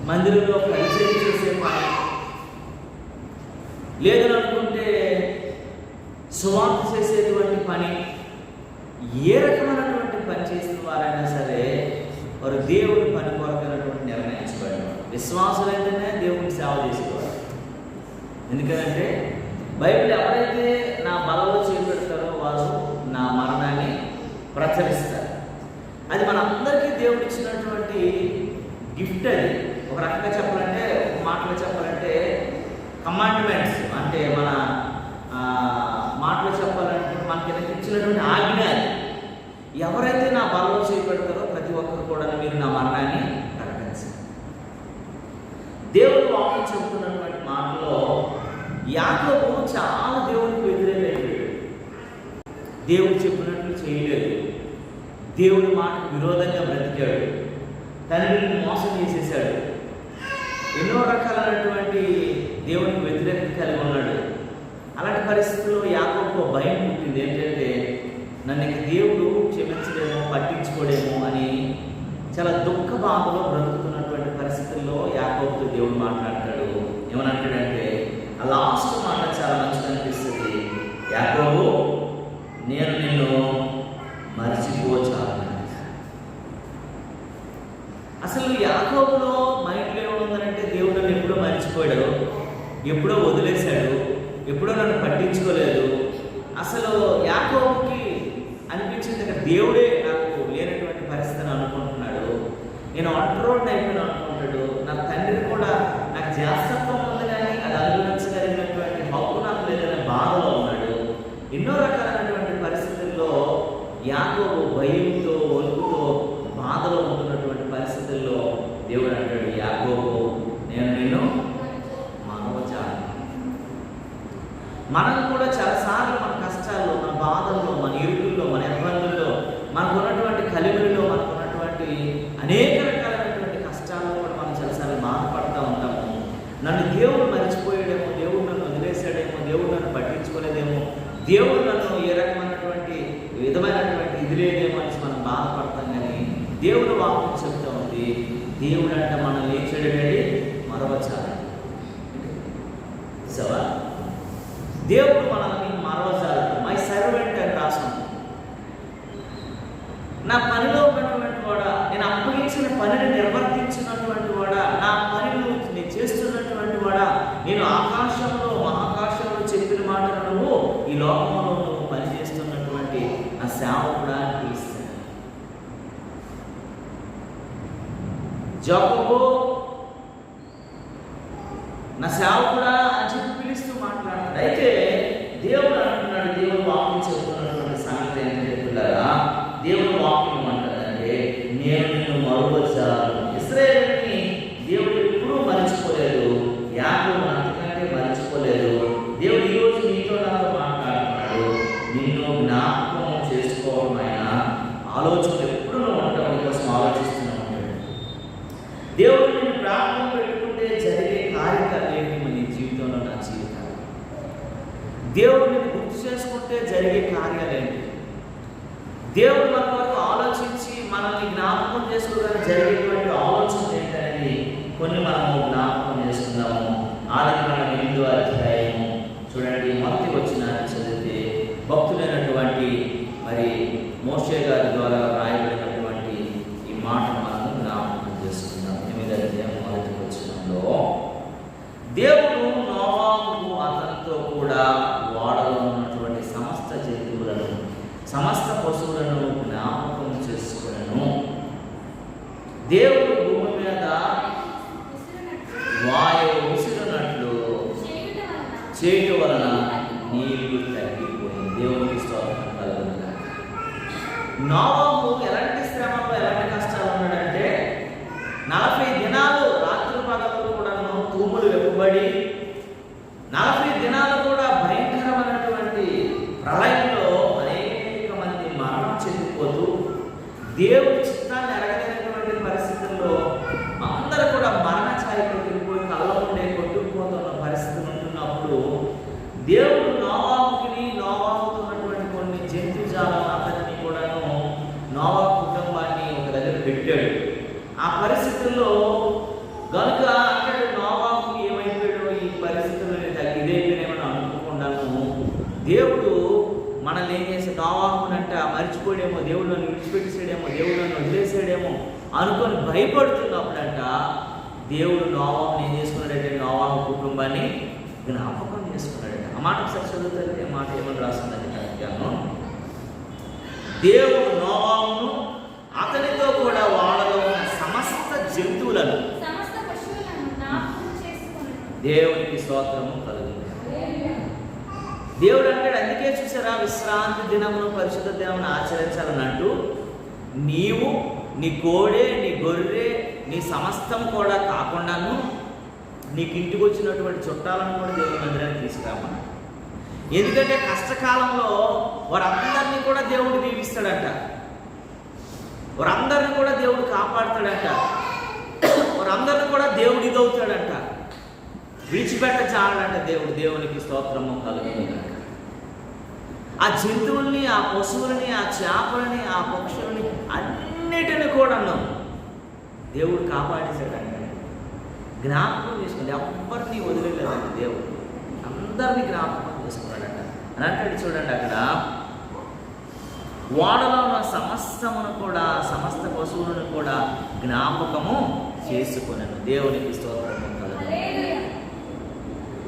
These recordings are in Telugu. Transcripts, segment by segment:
మందిరంలో పరిచయం చేసే పని, లేదనుకుంటే సువార్త చేసేటువంటి పని, ఏ రకమైనటువంటి పని చేసిన వారైనా సరే వారు దేవుని పని కొరకైనటువంటి నిర్ణయించబడిన విశ్వాసులైతేనే దేవుని సేవ చేసేవారు. ఎందుకంటే బైబిల్ ఎవరైతే నా బలలో చేపెడతారో వారు నా మరణాన్ని ప్రచురిస్తారు. అది మన అందరికీ దేవుడు ఇచ్చినటువంటి గిఫ్ట్. అది ఒక రకంగా చెప్పాలంటే, ఒక మాటలో చెప్పాలంటే కమాండ్మెంట్స్, అంటే మన మాటలో చెప్పాలంటే మనకి ఇచ్చినటువంటి ఆజ్ఞ. అది ఎవరైతే నా బలలో చేపెడతారో ప్రతి ఒక్కరు కూడా మీరు నా మరణాన్ని ప్రకటించారు. దేవుడు వాక్యం చెబుతున్నటువంటి మాటలో యాకోబు చాలా దేవునికి వ్యతిరేకమైపోయాడు. దేవుడు చెప్పినట్లు చేయలేదు, దేవుడి మాటకు విరోధంగా బ్రతికాడు, తండ్రిని మోసం చేసేసాడు, ఎన్నో రకాలైనటువంటి దేవునికి వ్యతిరేకత కలిగి ఉన్నాడు. అలాంటి పరిస్థితుల్లో యాకోబుకు భయం పుట్టింది. ఏంటంటే నన్ను ఇక దేవుడు క్షమించలేమో, పట్టించుకోడేమో అని చాలా దుఃఖ బాధలో బ్రతుకుతున్నటువంటి పరిస్థితుల్లో యాకోబుతో దేవుడు మాట్లాడతాడు. ఏమనంటాడంటే, ఆ లాస్ట్ మాట చాలా మంచిగా అనిపిస్తుంది. యాకోబు, నేను నిన్ను మర్చిపోచాను. అసలు యాకోబులో మైండ్లో ఏముందంటే, దేవుడు నన్ను ఎప్పుడో మర్చిపోయాడు, ఎప్పుడో వదిలేశాడు, ఎప్పుడో నన్ను పట్టించుకోలేదు. అసలు యాకోబుకి అనిపించింది ఇక్కడ దేవుడే నాకు లేనటువంటి పరిస్థితిని అనుకుంటున్నాడు, నేను ఒంటరోడ్ని అయిపోయినా అనుకుంటాడు, నా తండ్రిని కూడా నాకు జాస్తత్వం ఉంది కానీ అది అనుభవించగలిగినటువంటి హక్కు నాకు లేదనే బాధలో ఉన్నాడు. ఎన్నో రకాలైనటువంటి పరిస్థితుల్లో యాకోబు భయంతో, వణుకుతో, బాధలో ఉంటున్నటువంటి పరిస్థితుల్లో దేవుడు అంటాడు, యాకోబు, నేను నిన్ను మరవజాలను. మనం కూడా చాలాసార్లు మన కష్టాల్లో, మన బాధల్లో, మన ఇరుకుల్లో, మన ఇబ్బందుల్లో, మనకు ఉన్నటువంటి కలిమిలో, మనకు ఉన్నటువంటి అనేక రకాలైనటువంటి కష్టాల్లో కూడా మనం చాలాసార్లు బాధపడుతూ ఉంటాము. నన్ను దేవుడు మర్చిపోయాడేమో, దేవుడు నన్ను వదిలేశాడేమో, దేవుడు నన్ను పట్టించుకోలేదేమో, దేవుడు నన్ను ఏ రకమైనటువంటి విధమైనటువంటి ఇది లేదేమో అని మనం బాధపడతాం. కానీ దేవుడు వాక్యం చెప్తూ ఉంది, దేవుడు అంటే మనం లేచాడేది మరవచాలి. సవా దేవుడు మనల్ని మరవజాలడు. మై సర్వెంట్ అని రాసింది. నా పనిలో ఉన్నటువంటి వాడా, నేను అప్పగించిన పనిని నిర్వర్తించినటువంటి వాడా, నా పనిని నేను చేస్తున్నటువంటి వాడా, నేను ఆకాశంలో మహాకాశంలో చెప్పిన మాటను నువ్వు ఈ లోకంలో నువ్వు పనిచేస్తున్నటువంటి నా సేవకుడా అని పిలుస్తాను. యాకోబు నా సేవకుడా అని చెప్పి పిలుస్తూ మాట్లాడతాడు. అయితే దేవుడు అంటున్నాడు, దేవుడు వాక్యం చెబుతున్నటువంటి సంగతి ఏంటంటే పిల్లరా, దేవుడు వాక్యం అంటాడంటే, నేను నిన్ను మరువజాలను. ఇశ్రాయేలుని దేవుడు ఎప్పుడూ మర్చిపోలేదు, యాకోబును అంతకంటే మర్చిపోలేదు. దేవుడు ఈరోజు నీతో నాతో మాట్లాడుతున్నాడు. నిన్ను జ్ఞాపకం చేసుకోవడం ఆయన ఆలోచన ఎప్పుడు నువ్వు ఉంటావు, నీకోసం ఆలోచిస్తూనే ఉంటాడు. దేవుడు నిన్ను ప్రార్థన పెట్టుకుంటే జరిగే కార్యక్రమం ఏంటి నీ జీవితంలో, నా జీవితాలు? దేవుడు నిన్ను గుర్తు చేసుకుంటే జరిగే కార్యాలేంటి? దేవుడు మన వరకు ఆలోచించి మనల్ని జ్ఞాపకం చేసుకోవడానికి జరిగేటువంటి ఆలోచన ఏంటనేది కొన్ని మనము జ్ఞాపకం చేసుకుందాము. ఆదికాండం 8వ అధ్యాయము చూడండి, మొదటి వచనాన్ని చదివితే భక్తులైనటువంటి మరి మోషే గారి ద్వారా రాయబడినటువంటి ఈ మాట మనం జ్ఞాపకం చేసుకుందాం. 8వ అధ్యాయం మొదటి వచనంలో, దేవుడు నోవాహుకు అతనితో కూడా ఓడలో ఉన్నటువంటి సమస్త జంతువులను, సమస్త పశువులను జ్ఞాపకం చేసుకున్నాను. దేవుడు భూమి మీద వాయువు విసిరినట్లు చేయటం వలన నీళ్లు తగ్గిపోయింది. దేవునికి స్తోత్రం కలుగుతుంది. నోవాహు ఎలాంటి శ్రమలో, ఎలాంటి కష్టాలు ఉన్నాడంటే, 40 దినాలు రాత్రి పగలు కూడా తూములు వెప్పుబడి, 40 దినాలు కూడా భయంకరమైనటువంటి ప్రళయంలో అనేక మంది మరణం చెందిపోతూ, దేవుడి చిత్తాన్ని ఎరగలేనటువంటి పరిస్థితుల్లో అందరూ కూడా మరణ ఛాయకు వెళ్ళిపోయి కళ్ళ ఉండే కొట్టుకుపోతున్న పరిస్థితులు ఉంటున్నప్పుడు, దేవుడు నోవాహుకి, నోవాహుతో ఉన్నటువంటి కొన్ని జంతుజాలను అతన్ని కూడాను, నోవాహు కుటుంబాన్ని ఒక దగ్గర పెట్టాడు. ఆ పరిస్థితుల్లో గనుక మర్చిపోయాడేమో, దేవుడు నన్ను విడిచిపెట్టేసాడేమో, దేవుడు నన్ను వదిలేసాడేమో అనుకొని భయపడుతున్నప్పుడంట దేవుడు నోవాహుని ఏం చేసుకున్నాడంటే నోవాహు కుటుంబాన్ని జ్ఞాపకం చేసుకున్నాడంట. ఆ మాట ఒకసారి చదువుతారు. మాట ఏమని రాస్తుందండి కరెక్ట్గాను. దేవుడు నోవాహును అతనితో కూడా వాడలో ఉన్న సమస్త జంతువులను దేవునికి స్తోత్రము కలుగుతుంది. దేవుడు అంటాడు, అందుకే చూసారా విశ్రాంతి దినమును పరిశుద్ధ దినమును ఆచరించాలని అంటూ నీవు నీ కోడే నీ గొర్రె నీ సమస్తం కూడా కాకుండాను నీకు ఇంటికి వచ్చినటువంటి చుట్టాలను కూడా దేవుని మందిరానికి తీసుకురామని. ఎందుకంటే కష్టకాలంలో వారందరినీ కూడా దేవుడు దీవిస్తాడంట, వారందరినీ కూడా దేవుడు కాపాడుతాడంట, వారందరినీ కూడా దేవుడు ఇదవుతాడంట, విడిచిపెట్ట చాలంట దేవుడు. దేవునికి స్తోత్రము కలుగుతుంది. ఆ జంతువుల్ని, ఆ పశువులని, ఆ చేపలని, ఆ పక్షులని అన్నిటిని కూడా దేవుడు కాపాడేశాడంట. జ్ఞాపకం చేసుకుంది, ఎవరిని వదిలేదండి దేవుడు, అందరినీ జ్ఞాపకం చేసుకున్నాడంట అని అంటాడు. చూడండి అక్కడ ఓడలో ఉన్న సమస్తమును కూడా సమస్త పశువులను కూడా జ్ఞాపకము చేసుకున్నాను. దేవునికి స్తోత్రము కలుగుతుంది.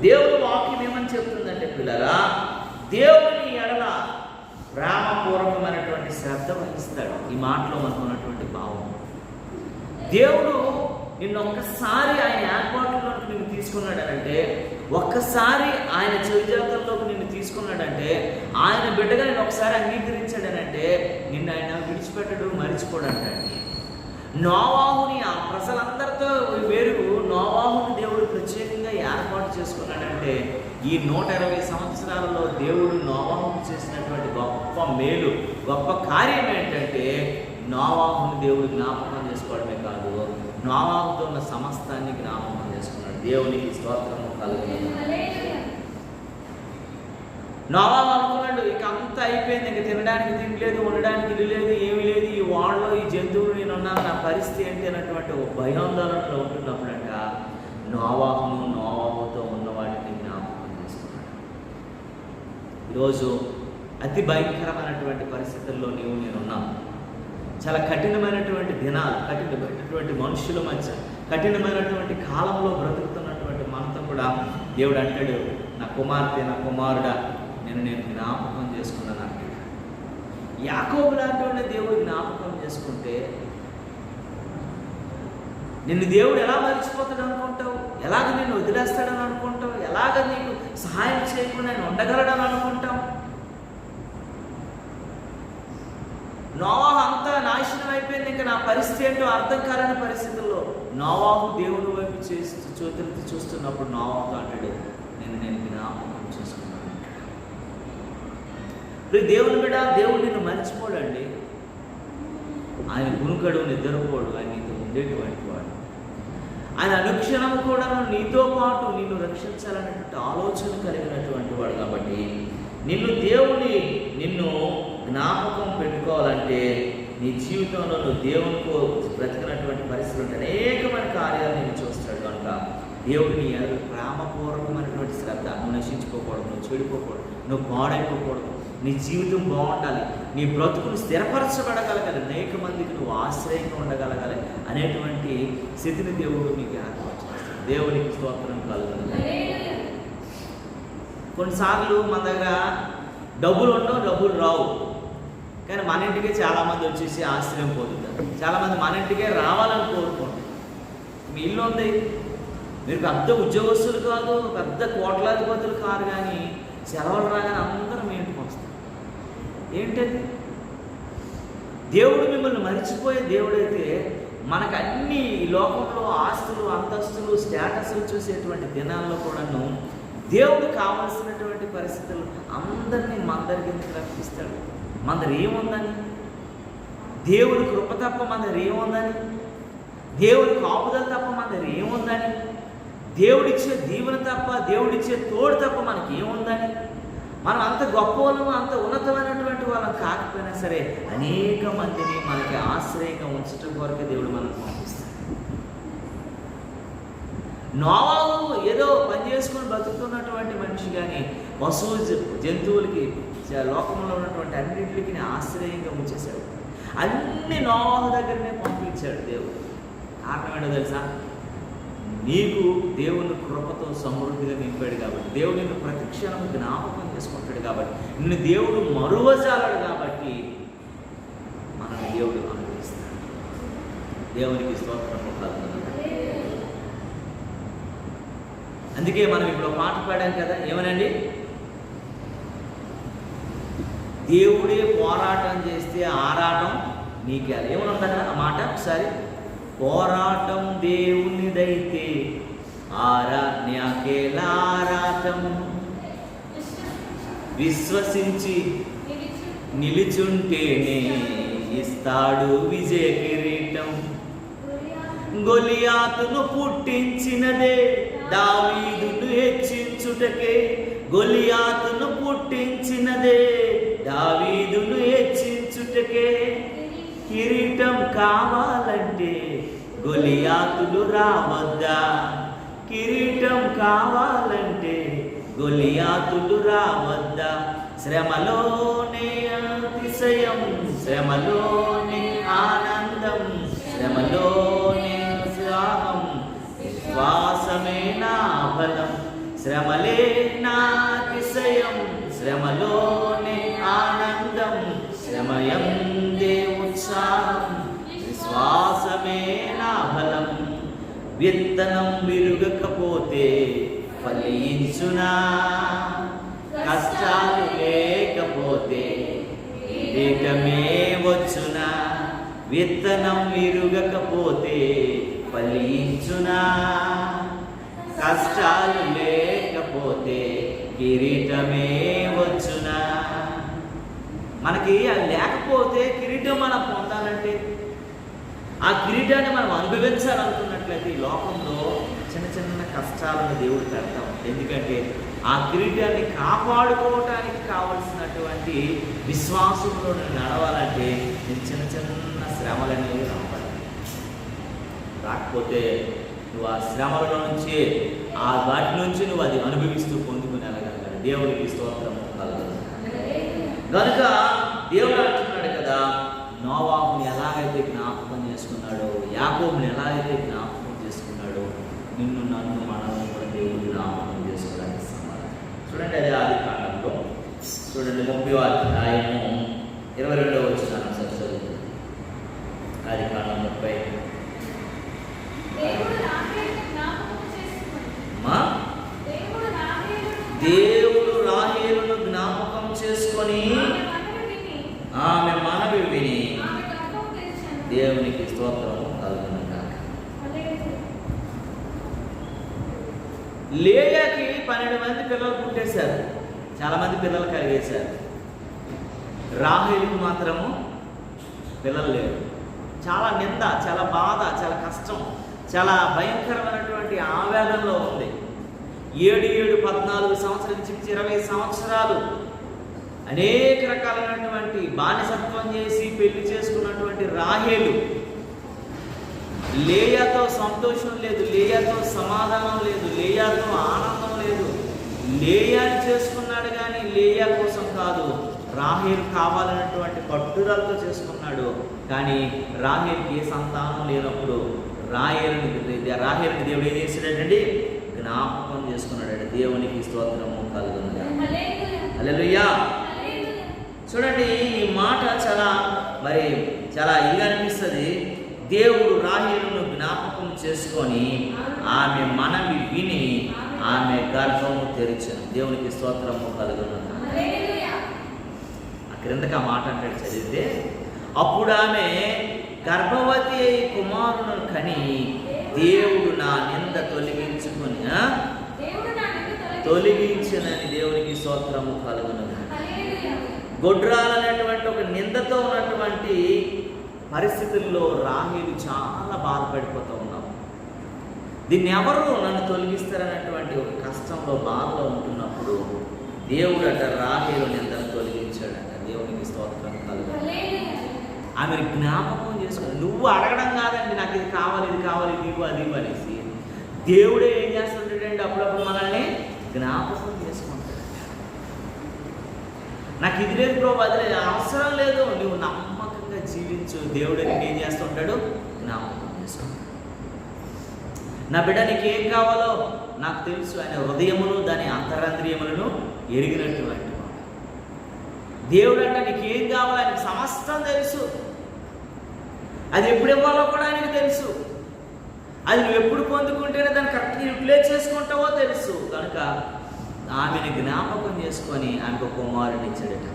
దేవుడు వాక్యం ఏమని చెప్తుందంటే పిల్లరా, దేవుని ఎడల ప్రేమపూర్వకమైనటువంటి శ్రద్ధ వహిస్తాడు. ఈ మాటలో మనకు ఉన్నటువంటి భావం, దేవుడు నిన్ను ఒక్కసారి ఆయన ఏర్పాట్లలోకి నిన్ను తీసుకున్నాడనంటే, ఒక్కసారి ఆయన చెవిజాతల్లోకి నిన్ను తీసుకున్నాడంటే, ఆయన బిడ్డగా నేను ఒకసారి అంగీకరించాడనంటే నిన్ను ఆయన విడిచిపెట్టడు, మరిచిపోడంటండి. నోవాహుని ఆ ప్రజలందరితో వేరు నోవాహుని దేవుడు ప్రత్యేకంగా ఏర్పాటు చేసుకున్నాడంటే, ఈ 120 సంవత్సరాలలో దేవుడు నోవాహుకు చేసినటువంటి గొప్ప మేలు, గొప్ప కార్యం ఏంటంటే నోవాహుని దేవుడు జ్ఞాపకం చేసుకోవడమే కాదు, నోవాహుతో ఉన్న సమస్తాన్ని జ్ఞాపకం చేసుకున్నాడు. దేవునికి స్తోత్రము కలుగుతుంది. నోవాహు అనుకున్నాడు, ఇక అంతా అయిపోయింది, ఇంక తినడానికి తిండి లేదు, ఉండడానికి ఇల్లు లేదు, ఏమీ లేదు, ఈ వాళ్ళలో ఈ జంతువులు నేను ఉన్నాను, నా పరిస్థితి ఏంటి అన్నటువంటి ఒక భయాందోళనలో ఉంటున్నప్పుడంట నోవాహుతో ఉన్న వాటిని జ్ఞాపకం చేసుకున్నాడు. ఈరోజు అతి భయంకరమైనటువంటి పరిస్థితుల్లో నేనున్నాను. చాలా కఠినమైనటువంటి దినాలు, కఠినమైనటువంటి మనుషుల మధ్య, కఠినమైనటువంటి కాలంలో బ్రతుకుతున్నటువంటి మనతో కూడా దేవుడు అంటాడు, నా కుమార్తె, నా కుమారుడా, నేను జ్ఞాపకం చేసుకున్నాను అంటాడు. యాకోబు లాంటి దేవుడు జ్ఞాపకం చేసుకుంటే నిన్ను దేవుడు ఎలా మర్చిపోతాడు అనుకుంటావు? ఎలాగ నిన్ను వదిలేస్తాడని అనుకుంటావు? ఎలాగ నీకు సహాయం చేయకుండా నేను ఉండగలడని అనుకుంటావు? నోవాహు అంతా నాశనం అయిపోయింది, ఇంకా నా పరిస్థితి ఏంటో అర్థం కాలని పరిస్థితుల్లో నోవాహు దేవుని వైపు చూస్తున్నప్పుడు నోవాహుతో అంటాడు, నేను జ్ఞాపకం చేసుకున్నాను. దేవుని బిడ్డ, దేవుడు నిన్ను మర్చిపోడండి. ఆయన గునుకడు, నిద్రపోడు, ఆయన నీతో ఉండేటువంటి వాడు. ఆయన అనుక్షణం కూడా నీతో పాటు నిన్ను రక్షించాలనేటువంటి ఆలోచన కలిగినటువంటి వాడు. కాబట్టి నిన్ను జ్ఞాపకం పెట్టుకోవాలంటే నీ జీవితంలో నువ్వు దేవునితో బ్రతికినటువంటి పరిస్థితులు ఉంటే అనేకమైన కార్యాలు నేను చూస్తాడు. కనుక దేవుడిని ప్రేమపూర్వకమైనటువంటి శ్రద్ధ, నువ్వు నశించుకోకూడదు, నువ్వు చెడిపోకూడదు, నువ్వు పాడైపోకూడదు, నీ జీవితం బాగుండాలి, నీ బ్రతుకును స్థిరపరచబడగలగాలి, అనేక మందికి నువ్వు ఆశ్రయంగా ఉండగలగాలి అనేటువంటి స్థితిని దేవుడు నీకు ఏర్పాటు చేస్తాడు. దేవునికి స్తోత్రం కలుగుతుంది. కొన్నిసార్లు మన దగ్గర డబ్బులు ఉండవు, డబ్బులు రావు, కానీ మన ఇంటికే చాలామంది వచ్చేసి ఆశ్రయం పొందుతారు. చాలామంది మన ఇంటికే రావాలని కోరుకుంటారు. మీ ఇల్లు ఉంది, మీరు పెద్ద ఉద్యోగస్తులు కాదు, పెద్ద కోట్లాధిపతులు కాదు, కానీ సెలవులు రాగానే అందరూ మీ ఇంటికి వస్తారు. ఏంటది? దేవుడు మిమ్మల్ని మర్చిపోయే దేవుడైతే మనకు అన్ని లోకంలో ఆస్తులు, అంతస్తులు, స్టేటస్లు చూసేటువంటి దినాల్లో కూడాను దేవుడు కావలసినటువంటి పరిస్థితులు అందరినీ మందరికి ఎందుకు రక్షిస్తాడు? మందరు ఏముందని? దేవుడి కృప తప్ప మందరు ఏముందని? దేవుడి కాపుదల తప్ప మందరు ఏముందని? దేవుడిచ్చే దీవెన తప్ప, దేవుడిచ్చే తోడు తప్ప మనకి ఏముందని? మనం అంత గొప్ప వాళ్ళము, అంత ఉన్నతమైనటువంటి వాళ్ళం కాకపోయినా సరే అనేక మందిని మనకి ఆశ్రయంగా ఉంచడం కొరకే దేవుడు మనకు పంపిస్తాడు. నోవాహు ఏదో పని చేసుకొని బతుకుతున్నటువంటి మనిషి కానీ పశువు జంతువులకి లోకంలో ఉన్నటువంటి అన్నింటికి ఆశ్రయంగా ఉంచేశాడు. అన్ని నోహు దగ్గరనే పంపించాడు దేవుడు. కారణం ఏంటో తెలుసా? నీకు దేవుని కృపతో సమృద్ధిగా నింపాడు కాబట్టి, దేవుడు నిన్ను ప్రతి క్షణం జ్ఞాపకం చేసుకుంటాడు కాబట్టి, నిన్ను దేవుడు మరువజాలాడు కాబట్టి మనల్ని దేవుడు అనుభవిస్తాడు. దేవునికి స్తోత్రం కలుగుతుంది. అందుకే మనం ఇప్పుడు పాట పాడాం కదా, ఏమనండి? దేవుడే పోరాటం చేస్తే ఆరాటం నీకే. ఏమని ఉందన్న ఆ మాట ఒకసారి? పోరాటం దేవునిదైతే ఆరాటం, విశ్వసించి నిలుచుంటేనే ఇస్తాడు విజయ కిరీటం. గొలియాతును పుట్టించినదే దావీదును హెచ్చించుటకే, గొలియాతును పుట్టించినదే దావీదును హెచ్చించుటకే. కిరీటం కావాలంటే గొలియాతులు రావద్దా? కిరీటం కావాలంటే గొలియాతులు రావద్దా? శ్రమలోనే అతిశయం, శ్రమలోనే ఆనందం, శ్రమలోనే ఉత్సాహం, విశ్వాసమే నా బలం. శ్రమలే నా అతిశయం, శ్రమలోనే ఆనందం, శ్రమయందే ఉత్సాహం, విశ్వాసమే నా బలం. విత్తనం విరుగకపోతే ఫలించునా? కష్టాలు లేకపోతే కిరీటమే వచ్చునా? విత్తనం విరుగకపోతే ఫలించునా? కష్టాలు లేకపోతే కిరీటమే వచ్చునా? మనకి అది లేకపోతే కిరీటం మనం పొందాలంటే, ఆ కిరీటాన్ని మనం అనుభవించాలనుకున్నట్లయితే ఈ లోకంలో చిన్న చిన్న కష్టాలను దేవుడు పెడతాం. ఎందుకంటే ఆ కిరీటాన్ని కాపాడుకోవటానికి కావలసినటువంటి విశ్వాసంలో నడవాలంటే నేను చిన్న చిన్న శ్రమలనేవి రావాలి. రాకపోతే నువ్వు ఆ శ్రమల నుంచి, ఆ వాటి నుంచి నువ్వు అది అనుభవిస్తూ పొందుకుని వెళ్ళగలగాలి. దేవుడికి స్తోత్రము కలుగుతుంది. కనుక దేవుడు అంటున్నాడు కదా, నోవాహుని ఎలాగైతే జ్ఞాపకం చేసుకున్నాడో, యాకోబుని ఎలాగైతే జ్ఞాపకం చేసుకున్నాడో, నిన్ను నన్ను మనల్ని కూడా దేవుడు జ్ఞాపకం చేసుకోవడానికి సమానం. చూడండి, అదే ఆదికాండంలో చూడండి 30వ అధ్యాయము 22వ వచనం చదువుతుంది. ఆదికాండం 30. దేవుడు రాహేలును జ్ఞాపకం చేసుకొని ఆమె మనవి విని దేవునికి స్తోత్రం కలుగును గాక. లేయాకి 12 మంది పిల్లలు పుట్టేశారు, చాలా మంది పిల్లలు కలిగేశారు. రాహేలుకు మాత్రము పిల్లలు లేరు. చాలా నింద, చాలా బాధ, చాలా కష్టం, చాలా భయంకరమైనటువంటి ఆవేదనలో ఉంది. 14 సంవత్సరాల నుంచి 20 సంవత్సరాలు అనేక రకాలైనటువంటి బానిసత్వం చేసి పెళ్లి చేసుకున్నటువంటి రాహేలు, లేయాతో సంతోషం లేదు, లేయాతో సమాధానం లేదు, లేయాతో ఆనందం లేదు. లేయాని చేసుకున్నాడు కానీ లేయా కోసం కాదు, రాహేలు కావాలన్నటువంటి పట్టుదలతో చేసుకున్నాడు. కానీ రాహేలుకి ఏ సంతానం లేనప్పుడు రాహేలుని దేవుడు ఏం చేశాడండి? జ్ఞాపకం చేసుకున్నాడు. దేవునికి స్తోత్రము కలుగును గాక. హల్లెలూయా. చూడండి, ఈ మాట చాలా ఇదిగా అనిపిస్తుంది. దేవుడు రాహేలును జ్ఞాపకం చేసుకొని ఆమె మనవి విని ఆమె గర్భము తెరిచాను. దేవునికి స్తోత్రము కలుగును. ఆ క్రిందకి ఆ మాట అంటాడు చదివితే, అప్పుడు ఆమె గర్భవతి అయి కుమారులను కని దేవుడు నా నింద తొలగించినని దేవునికి స్తోత్రము కలుగును. గొడ్రాలనేటువంటి ఒక నిందతో ఉన్నటువంటి పరిస్థితుల్లో రాహేలు చాలా బాధపడిపోతూ ఉన్నాం. దీన్ని ఎవరు నన్ను తొలగిస్తారనేటువంటి ఒక కష్టంలో, బాధలో ఉంటున్నప్పుడు దేవుడు రాహేలు నిందను తొలగించాడట. దేవునికి స్తోత్రం కలుగును. ఆమెను జ్ఞాపకం చేసుకుని, నువ్వు అడగడం కాదండి నాకు ఇది కావాలి, ఇది కావాలి, ఇది అది అనేసి, దేవుడే ఏం చేస్తుంటాడండి? అప్పుడప్పుడు మనల్ని జ్ఞాపకం చేసుకుంటాడు. నాకు ఇది లేదు ప్రభు, అది లేదు, అవసరం లేదు. నువ్వు నమ్మకంగా జీవించు. దేవుడు ఏం చేస్తూ ఉంటాడు? జ్ఞాపకం చేసుకుంటాడు. నా బిడ్డ నీకు ఏం కావాలో నాకు తెలుసు. ఆయన హృదయమును దాని అంతరంద్రియములను ఎరిగినటువంటి వాడు. దేవుడు అంటే నీకు ఏం కావాలో ఆయనకు సమస్తం తెలుసు. అది ఎప్పుడు ఇవ్వాలో కూడా ఆయనకు తెలుసు. అది నువ్వు ఎప్పుడు పొందుకుంటేనే దాన్ని కరెక్ట్గా యూటిలైజ్ చేసుకుంటావో తెలుసు. కనుక ఆమెను జ్ఞాపకం చేసుకొని ఆమెకు కుమారుని ఇచ్చాడట.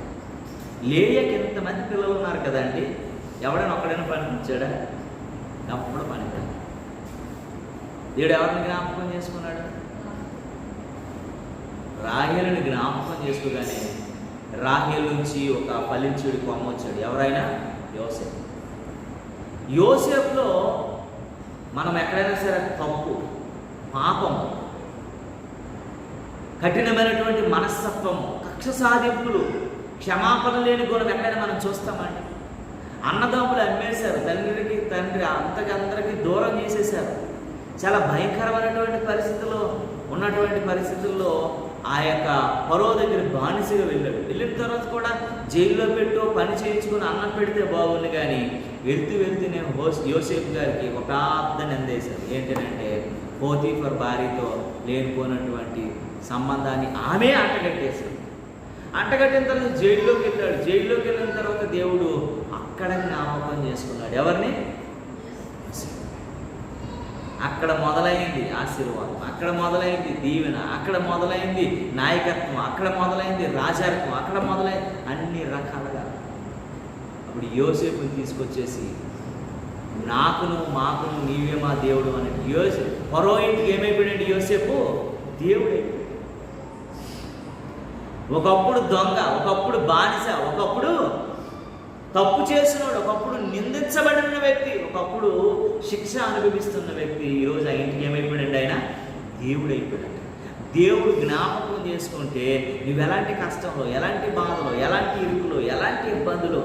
లేయకి ఎంతమంది పిల్లలు ఉన్నారు కదండి, ఎవడైనా ఒక్కడైనా పనిపించాడా? ఎప్పుడు పనికిరాడు. దేవుడు ఎవరిని జ్ఞాపకం చేసుకున్నాడు? రాహేలుని జ్ఞాపకం చేసుకోగానే రాహేలు నుంచి ఒక ఫలించుడి కొమ్మ వచ్చాడు. ఎవరైనా? యోసేపు. యోసేపులో మనం ఎక్కడైనా సరే తప్పు, పాపం, కఠినమైనటువంటి మనస్తత్వము, కక్ష సాధింపులు, క్షమాపణ లేని గుణం ఎక్కడైనా మనం చూస్తామండి. అన్నదమ్ములు అమ్మేశారు, తండ్రి అందరికీ దూరం చేసేశారు. చాలా భయంకరమైనటువంటి పరిస్థితుల్లో ఆ యొక్క ఫరో దగ్గర బానిసగా వెళ్ళాడు. వెళ్ళిన తర్వాత కూడా జైల్లో పెట్టో పని చేయించుకుని అన్నం పెడితే బాగుంది. కానీ వెళ్తూ నేను యోసేపు గారికి ఒక పెద్ద నిందేశారు. ఏంటంటే పోతీఫర్ భార్యతో లేనిపోయినటువంటి సంబంధాన్ని ఆమె అంటగట్టేశాడు. అంటగట్టిన తర్వాత జైల్లోకి వెళ్ళాడు. జైల్లోకి వెళ్ళిన తర్వాత దేవుడు అక్కడ జ్ఞాపకం చేసుకున్నాడు. ఎవరిని? అక్కడ మొదలైంది ఆశీర్వాదం, అక్కడ మొదలైంది దీవెన, అక్కడ మొదలైంది నాయకత్వం, అక్కడ మొదలైంది రాజాత్వం, అక్కడ మొదలైంది అన్ని రకాలుగా. అప్పుడు యోసేపుని తీసుకొచ్చేసి మాకును నీవే మా దేవుడు అని యోసేపు ఫరో ఇంటికి ఏమైపోయాడు? యోసేపు దేవుడు. ఒకప్పుడు దొంగ, ఒకప్పుడు బానిస, ఒకప్పుడు తప్పు చేసినోడు, ఒకప్పుడు నిందించబడిన వ్యక్తి, ఒకప్పుడు శిక్ష అనుభవిస్తున్న వ్యక్తి ఈరోజు ఆ ఇంటికి ఏమైపోయాడు? ఆయన దేవుడు అయిపోయాడు. దేవుడు జ్ఞాపకం చేసుకుంటే నువ్వు ఎలాంటి కష్టంలో, ఎలాంటి బాధలో, ఎలాంటి ఇరుకులో, ఎలాంటి ఇబ్బందులో,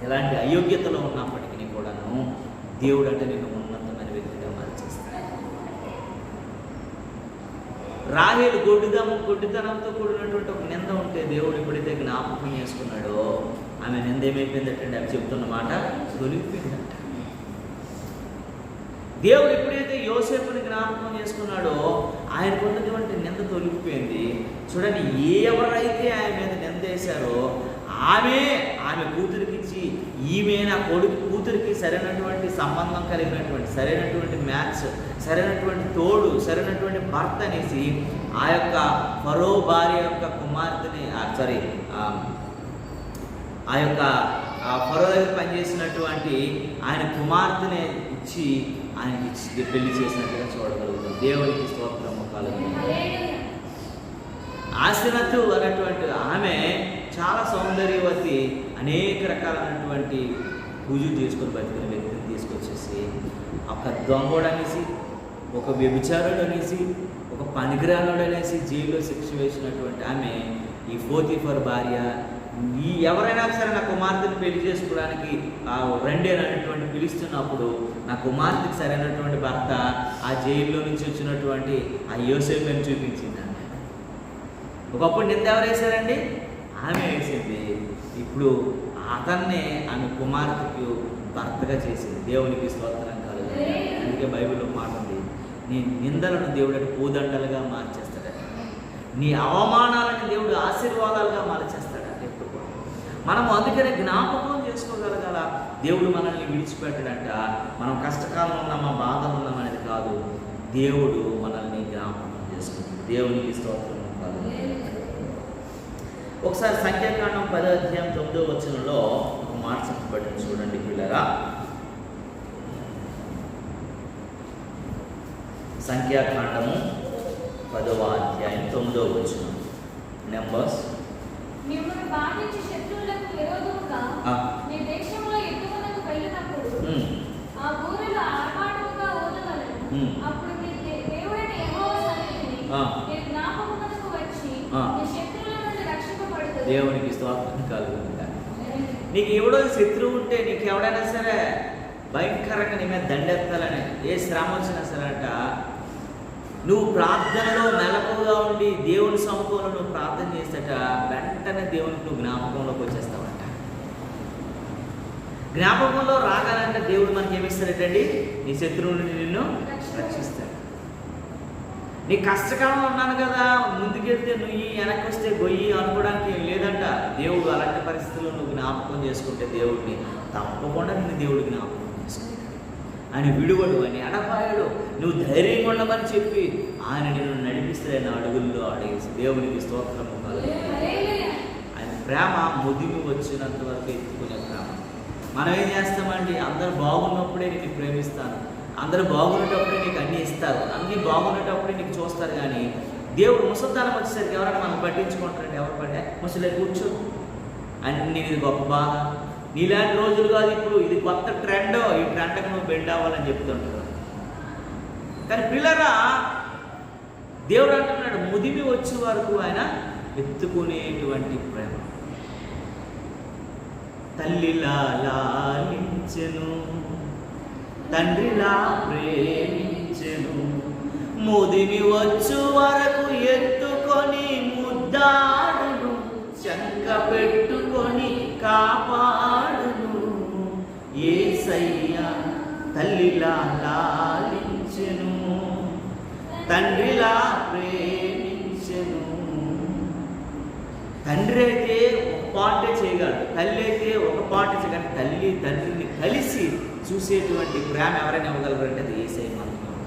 ఎలాంటి అయోగ్యతలో ఉన్నప్పటికీ కూడాను దేవుడు అంటే నేను ఉన్నతమైన వ్యక్తిగా మార్చేస్తాను. రాహేలు గొడ్డితనంతో కూడినటువంటి ఒక నింద ఉంటే దేవుడు ఎప్పుడైతే జ్ఞాపకం చేసుకున్నాడో ఆమె నింద ఏమైపోయిందటండి? అవి చెప్తున్న మాట తొలిగిపోయిందట. దేవుడు ఎప్పుడైతే యోసేపుని జ్ఞాపకం చేసుకున్నాడో ఆయనకు ఉన్నటువంటి నింద తొలిగిపోయింది. చూడండి, ఎవరైతే ఆయన మీద నింద వేశారో ఆమె కూతురికి ఇచ్చి, ఈమె నా కొడుకు కూతురికి సరైనటువంటి సంబంధం కలిగినటువంటి, సరైనటువంటి మ్యాచ్, సరైనటువంటి తోడు, సరైనటువంటి భర్త అనేసి ఆ యొక్క ఫరో భార్య యొక్క కుమార్తెని ఆ యొక్క ఫరో దగ్గర పనిచేసినటువంటి ఆయన కుమార్తెని ఇచ్చి ఆయనకి పెళ్లి చేసినట్టుగా చూడగలుగుతాం. దేవునికి స్తోత్రము కలుగుతుంది. ఆసినతు అన్నటువంటి ఆమె చాలా సౌందర్యవతి, అనేక రకాలైనటువంటి పూజలు చేసుకొని బతికిన వ్యక్తిని తీసుకొచ్చేసి ఒక దొంగోడు అనేసి, ఒక వ్యభిచారుడు అనేసి, ఒక పనికిరానుడు అనేసి జైల్లో శిక్ష వేసినటువంటి ఆమె ఈ పోతీఫర్ భార్య ఎవరైనా సరే నా కుమార్తెను పెళ్లి చేసుకోవడానికి రండి అనేటువంటి పిలుస్తున్నప్పుడు నా కుమార్తెకి సరైనటువంటి భర్త ఆ జైల్లో నుంచి వచ్చినటువంటి ఆ యోసేపుని చూపించింది. ఒకప్పుడు నింద ఎవరు వేశారండి? ఆమె వేసింది. ఇప్పుడు అతన్నే ఆమె కుమార్తెకు భర్తగా చేసింది. దేవునికి స్తోత్రం కలుగుతుంది. అందుకే బైబిల్లో మాట ఉంది, నీ నిందలను దేవుడు పూదండలుగా మార్చేస్తాడట, నీ అవమానాలను దేవుడు ఆశీర్వాదాలుగా మార్చేస్తాడట. ఎప్పుడు మనం అందుకనే జ్ఞాపకం చేసుకోగలగాల. దేవుడు మనల్ని విడిచిపెట్టడంట. మనం కష్టకాలం ఉన్నామా, బాధలు ఉన్నామనేది కాదు, దేవుడు మనల్ని జ్ఞాపకం చేసుకుంటాడు. దేవునికి స్తోత్రం. ఒకసారి సంఖ్యాకాండం 10వ అధ్యాయం 9వ వచనంలో ఒక మాట చెప్పబడింది, చూడండి పిల్లరా. సంఖ్యాకాండము 10వ అధ్యాయం 9వ వచనం. నెంబర్స్. మిమ్మల్ని బాధించి శత్రువులకు విరోధముగా మీ దేశంలో యుద్ధమునకు వెళ్ళినప్పుడు ఆ ఊరిలో ఆర్భాటముగా ఊదవలెను. అప్పుడు మీ దేవుడైన యెహోవా సన్నిధిని మీరు జ్ఞాపకమునకు వచ్చి మీ శత్రువుల నుండి రక్షింపబడుదురు. దేవునికి స్తోత్రం కలుగుతుంది. నీకు ఎవడో శత్రువు ఉంటే, నీకు ఎవడైనా సరే భయంకరంగా నీ మీద దండెత్తాలని, ఏ శ్రమ వచ్చినా సరే అంట నువ్వు ప్రార్థనలో మెలకుగా ఉండి దేవుని సముఖంలో నువ్వు ప్రార్థన చేసేట వెంటనే దేవునికి నువ్వు జ్ఞాపకంలోకి వచ్చేస్తావంట. జ్ఞాపకంలో రాగాలంటే దేవుడు మనకి ఏమిస్తాడటండి? నీ శత్రువు నుండి నిన్ను రక్షిస్తాడు. నీ కష్టకాలంలో ఉన్నాను కదా, ముందుకెళ్తే నువ్వు వెనక్కి వస్తే గొయ్యి అనుకోవడానికి లేదంట. దేవుడు అలాంటి పరిస్థితుల్లో నువ్వు జ్ఞాపకం చేసుకుంటే దేవుడిని తప్పకుండా నిన్ను దేవుడు జ్ఞాపకం చేసుకుంటాడు. ఆయన విడువడు, ఆయన ఎడపాయడు. నువ్వు ధైర్యంగా ఉండమని చెప్పి ఆయన నిన్ను నడిపిస్తే ఆయన అడుగుల్లో అడిగేసి దేవునికి స్తోత్రము కలుగుతుంది. ఆయన ప్రేమ ముదిమి వచ్చినంత వరకు ఎత్తుకునే ప్రేమ. మనం ఏం చేస్తామండి? అందరూ బాగున్నప్పుడే నేను ప్రేమిస్తాను, అందరూ బాగున్నప్పుడే నీకు అన్నీ ఇస్తారు, అన్నీ బాగున్నప్పుడే నీకు చూస్తారు. కానీ దేవుడు ముసల్దానం వచ్చేసరికి ఎవరైనా మనం పట్టించుకుంటారండి? ఎవరు పడ్డా ముసలే కూర్చో అన్నీ ఇది గొప్ప బాధ, నీలాంటి రోజులు కాదు ఇప్పుడు, ఇది కొత్త ట్రెండ్, ఈ ట్రెండ్కి నువ్వు బెండ్ అవ్వాలని చెప్తుంటారు. కానీ పిల్లరా, దేవుడు అంటున్నాడు ముదిమి వచ్చే వరకు ఆయన ఎత్తుకునేటువంటి ప్రేమ. తల్లిలా లాలించెను, తండ్రిలా ప్రేమించెను, ముదిమి వచ్చు వరకు ఎత్తుకొని ముద్దాడును, చంక పెట్టుకొని కాపాడును. యేసయ్యా తల్లిలా లాలించెను, తండ్రిలా ప్రేమించెను. తండ్రి అయితే ఒక పాటే చేయగలడు, తల్లి అయితే ఒక పాట చేయగలడు. తల్లి తండ్రిని కలిసి చూసేటువంటి ప్రేమ ఎవరైనా ఇవ్వగలరంటే అది యేసయ్య మాత్రమే.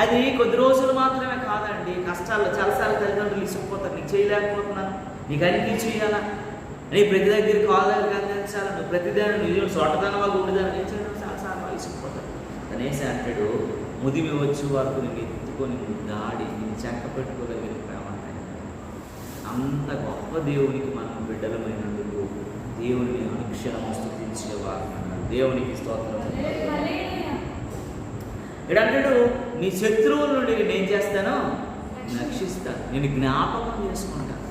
అది కొద్ది రోజులు మాత్రమే కాదండి. కష్టాల్లో చాలాసార్లు తల్లిదండ్రులు ఇసుకుపోతారు, నీకు చేయలేకపోతున్నాను, నీకు అన్నీ చేయాలా, నీ ప్రతి దగ్గర కాదని అందించాలి, నువ్వు ప్రతిదాన్ని నువ్వు చోటదనవా గుడిదాన్ని ఏం చేయడం చాలాసార్లు ఇసుకుపోతారు. అనేసి అంటాడు ముదిమి వచ్చి వరకు నేను ఎత్తుకొని దాడి నేను చెక్క పెట్టుకోగలిగిన ప్రేమ. అంత గొప్ప దేవునికి మనం బిడ్డలమైనందుకు దేవుని అనుక్షణం స్తుతించేవారు. దేవునికి స్తోత్రం. ఇడంటాడు నీ శత్రువుల నుండి నేను చేస్తాను, రక్షిస్తాను, నేను జ్ఞాపకం చేసుకుంటాను.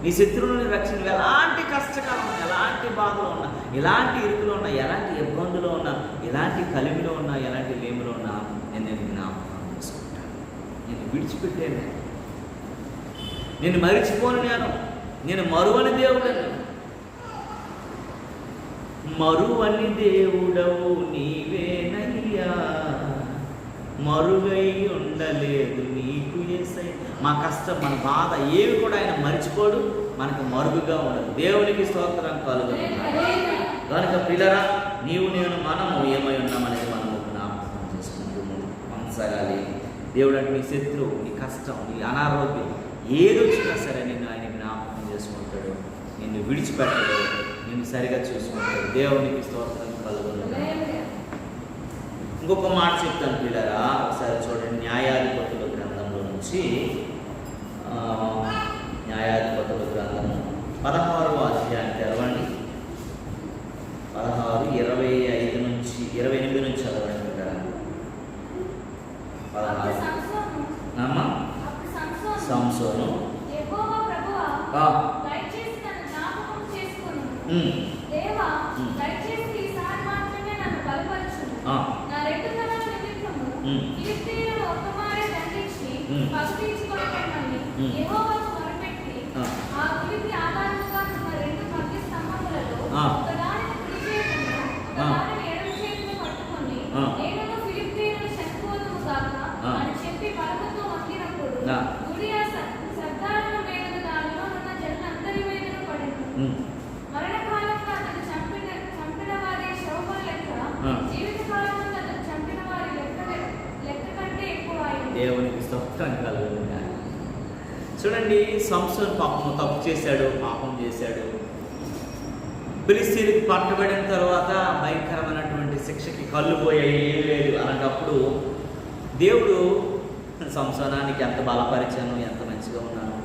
నీ శత్రువుల నుండి రక్షణ. ఎలాంటి కష్టకాలం, ఎలాంటి బాధలో ఉన్నా, ఎలాంటి ఇరుకులో ఉన్నా, ఎలాంటి ఇబ్బందులో ఉన్నా, ఎలాంటి కలిమిలో ఉన్నా, ఎలాంటి లేములో ఉన్నా నేను జ్ఞాపకం చేసుకుంటాను. నేను విడిచిపెట్టాను, నేను మరిచిపోను, నేను మరువని దేవుడను. మరువని దేవుడవు నీవేనయ్యా, మరుగై ఉండలేదు నీకు యేసయ్య. మా కష్టం, మన బాధ ఏవి కూడా ఆయన మరిచిపోడు, మనకు మరుగుగా ఉండదు. దేవునికి స్తోత్రం కలుగును. కనుక పిల్లరా, నీవు నేను మనము ఏమై ఉన్నామనేది మనము జ్ఞాపకం చేసుకుంటూ మనసాగాలి. దేవుడు అంటే నీ శత్రువు, నీ కష్టం, నీ అనారోగ్యం ఏది వచ్చినా సరే నిన్ను ఆయన జ్ఞాపకం చేసుకుంటాడు, నిన్ను విడిచిపెట్టడు, నిన్ను సరిగా చూసుకుంటాడు. దేవునికి స్తోత్రం కలుగును. ఇంకొక మాట చెప్తాను పిల్లరా, ఒకసారి చూడండి. న్యాయాధిపతుల గ్రంథంలో నుంచి, న్యాయాధిపతుల గ్రంథము 16వ అధ్యాయం తెరవండి. 16, 25 నుంచి 28 నుంచి చదవండి పిల్లరా. 16 సంసోను దేవునికి స్తోత్రం కలుగును. చూడండి, సంసోను పాపం తప్పు చేశాడు, పాపం చేశాడు. ఫిలిష్తీయులకు పట్టబడిన తర్వాత భయంకరమైనటువంటి శిక్షకి కళ్ళు పోయాయి, ఏం లేదు. అలాంటప్పుడు దేవుడు సంసోనానికి ఎంత బలపరిచాను, ఎంత మంచిగా ఉన్నాను,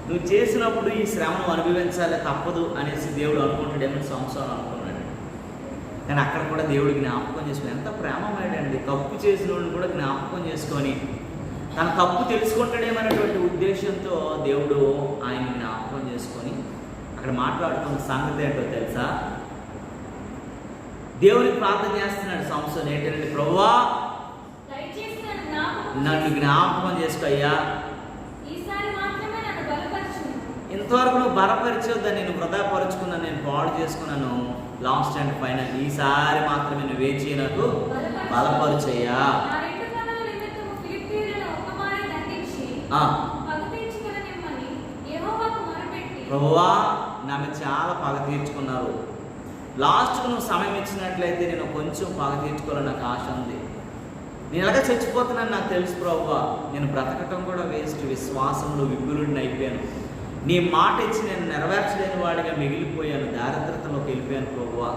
నువ్వు చేసినప్పుడు ఈ శ్రమను అనుభవించాలి తప్పదు అనేసి దేవుడు అనుకుంటాడేమని సంసోను అనుకున్నాడు. కానీ అక్కడ కూడా దేవుడు జ్ఞాపకం చేసుకుని ఎంత ప్రేమమేడండి. తప్పు చేసిన వాడిని కూడా జ్ఞాపకం చేసుకొని తన తప్పు తెలుసుకుంటాడేమనేటువంటి ఉద్దేశంతో దేవుడు ఆయన జ్ఞాపకం చేసుకొని అక్కడ మాట్లాడుతున్న సంగతి ఏంటో తెలుసా? దేవుడికి ప్రార్థన చేస్తున్నాడు సంసోను. ఏంటంటే, ప్రభువా నన్ను జ్ఞాపకం చేసుకోయ్యా. ఈసారి మాత్రమే నన్ను బలపరచుము. ఇంతవరకు నువ్వు బలపరిచొద్దని నేను వృధాపరుచుకున్నాను, నేను పాడు చేసుకున్నాను. లాస్ట్ అండ్ ఫైనల్ ఈసారి మాత్రమే నువ్వు ఏం చేయ, నాకు బలపరిచయ్యా. నా రెండు కన్నుల నిమిత్తము ఫిలిష్తీయులను ఒక్కమారే దండించి పగ తీర్చుకొననిమ్మని యెహోవాకు మొరపెట్టి, ప్రభువా నా మీద చాలా పగ తీర్చుకున్నారు, లాస్ట్కు నువ్వు సమయం ఇచ్చినట్లయితే నేను కొంచెం పగ తీర్చుకోవాలని నాకు ఆశ ఉంది. నేను ఎలాగ చచ్చిపోతున్నాను నాకు తెలుసు ప్రభువా, నేను బ్రతకటం కూడా వేస్ట్, విశ్వాసంలో విపులుడిని అయిపోయాను, నీ మాట ఇచ్చి నేను నెరవేర్చలేని వాడిగా మిగిలిపోయాను, దారిద్రతలోకి వెళ్ళిపోయాను ప్రభువా,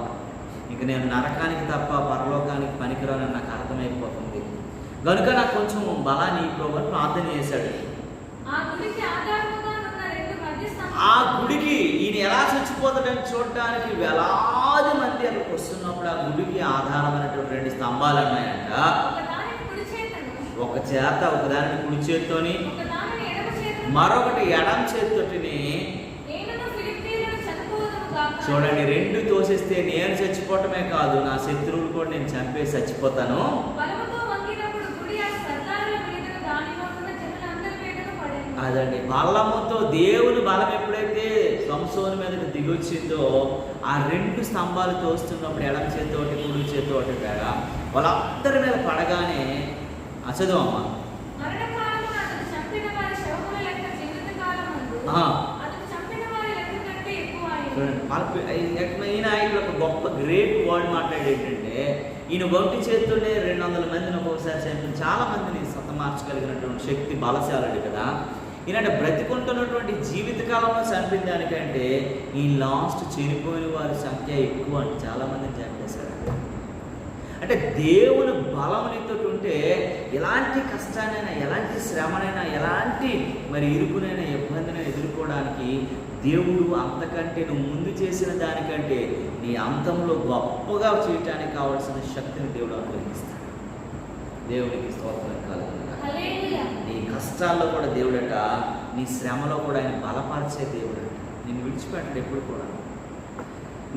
ఇంక నేను నరకానికి తప్ప పరలోకానికి పనికిరానని నాకు అర్థమైపోతుంది, కనుక నాకు కొంచెం బలాన్ని ప్రభువా ప్రార్థన చేశాడు. ఆ గుడికి ఆధారముగా ఉన్న రెండు మధ్య ఆ గుడికి ఈయన ఎలా చచ్చిపోతాడని చూడడానికి వేలాది మంది అక్కడికి వస్తున్నప్పుడు ఆ గుడికి ఆధారమైనటువంటి రెండు స్తంభాలు ఉన్నాయంట. ఒక చేత ఒకదానిని కుడి చేత్తోని మరొకటి ఎడం చేత్తోటిని. చూడండి, రెండు తోసేస్తే నేను చచ్చిపోవటమే కాదు, నా శత్రువులు కూడా నేను చంపేసి చచ్చిపోతాను. అదండి బలముతో, దేవుని బలం ఎప్పుడైతే సంసోను మీదకి దిగొచ్చిందో ఆ రెండు స్తంభాలు తోస్తున్నప్పుడు ఎడం చేతి ఒకటి కుడి చేతి ఒకటి వేగా వాళ్ళందరి మీద పడగానే చదువమ్మ ఈయన ఒక గొప్ప గ్రేట్ వర్డ్ మాట్లాడేది ఏంటంటే, ఈయన ఒంటి చేతుల్నే 200 మందిని ఒక్కొక్కసారి చంపిన, చాలా మందిని సతమార్చగలిగినటువంటి శక్తి బలశాలుడు కదా. ఈయన బ్రతికుంటున్నటువంటి జీవితకాలంలో చంపిన దానికంటే ఈ లాస్ట్ చనిపోయిన వారి సంఖ్య ఎక్కువ అని చాలా మందిని చంపేశాడు. అంటే దేవుని బలం నీతో ఉంటే ఎలాంటి కష్టానైనా, ఎలాంటి శ్రమనైనా, ఎలాంటి మరి ఇరుకునైనా, ఇబ్బందినైనా ఎదుర్కోవడానికి దేవుడు అంతకంటే నువ్వు ముందు చేసిన దానికంటే నీ అంతంలో గొప్పగా చేయటానికి కావాల్సిన శక్తిని దేవుడు అనుగ్రహిస్తాడు. దేవునికి స్తోత్రం కలుగును. నీ కష్టాల్లో కూడా దేవుడట, నీ శ్రమలో కూడా ఆయన బలపరిచే దేవుడట, నిన్ను విడిచిపెట్టడు ఎప్పుడు కూడా.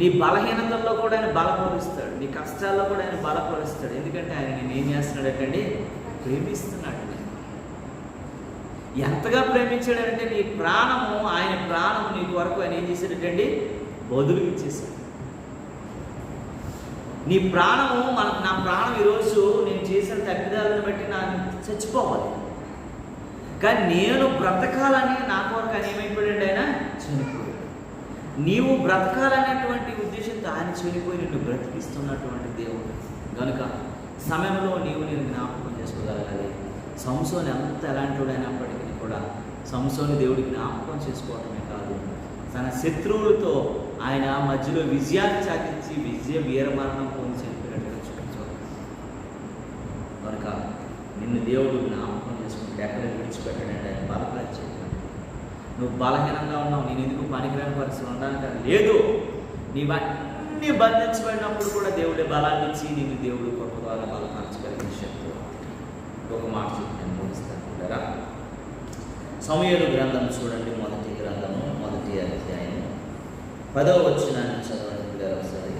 నీ బలహీనతల్లో కూడా ఆయన బలపరుస్తాడు, నీ కష్టాల్లో కూడా ఆయన బలపరుస్తాడు. ఎందుకంటే ఆయన నేను ఏం చేస్తున్నాడటండి, ప్రేమిస్తున్నాడు. ఎంతగా ప్రేమించాడంటే నీ ప్రాణము, ఆయన ప్రాణము నీ కొరకు ఆయన ఏం చేశాడటండి, బదులు ఇచ్చేసాడు. నీ ప్రాణము నా ప్రాణం ఈరోజు నేను చేసిన తప్పిదాలను బట్టి నాకు చచ్చిపోవాలి, కానీ నేను బ్రతకాలని నా కొరకు ఆయన ఏమైపోయాడు, ఆయన చనిపోయాడు. నీవు బ్రతకాలనేటువంటి ఉద్దేశంతో ఆయన చనిపోయి నిన్ను బ్రతికిస్తున్నటువంటి దేవుడు కనుక సమయంలో నీవు నేను జ్ఞాపకం చేసుకోగలగాలి. సంసోను ఎంత ఎలాంటి వాడైనప్పటికీ కూడా సంసోను దేవుడి జ్ఞాపకం చేసుకోవటమే కాదు, తన శత్రువులతో ఆయన మధ్యలో విజయాన్ని సాధించి వీరమరణం పొంది చనిపోయినట్టుగా చూపించాలి. కనుక నిన్ను దేవుడు జ్ఞాపకం చేసుకుంటే ఎక్కడ విడిచిపెట్టాడంటే ఆయన బలపరిచాడు. నువ్వు బలహీనంగా ఉన్నావు, నేను ఎందుకు పనికిరాని పరిస్థితులు ఉండడానికి లేదు, నీవన్నీ బంధించబడినప్పుడు కూడా దేవుడే బలాన్ని ఇచ్చి నిన్ను దేవుడు గొప్ప ద్వారా బలపరచగలిగిన శక్తి. ఒక మాట చెప్పి ముగిస్తాను. సమూయేలు గ్రంథం చూడండి, మొదటి గ్రంథము 1వ అధ్యాయం 10వ వచనాన్ని చదవండి ఒకసారి.